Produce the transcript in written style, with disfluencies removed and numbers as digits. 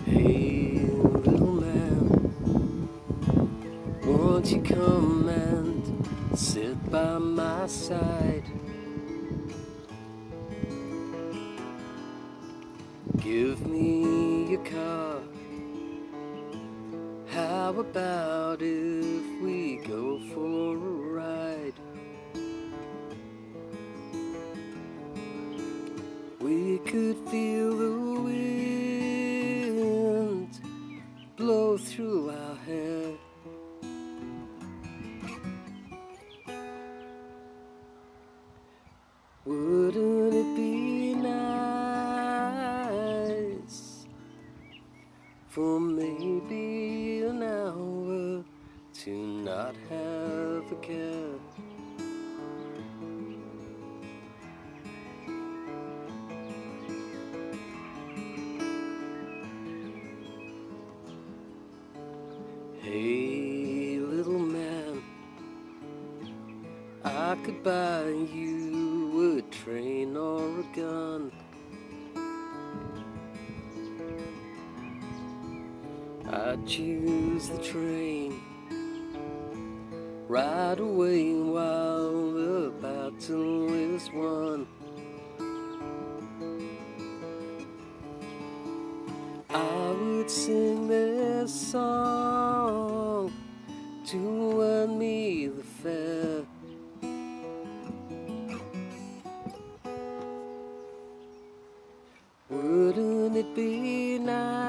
Hey, little man, won't you come and sit by my side? Give me your car. How about if we go for a ride? We could feel the wind blow through our hair. Wouldn't it be nice for maybe an hour to not have a care? Hey, little man, I could buy you a train or a gun. I'd choose the train right away while the battle is won. I would sing this song to earn me the fare. Wouldn't it be nice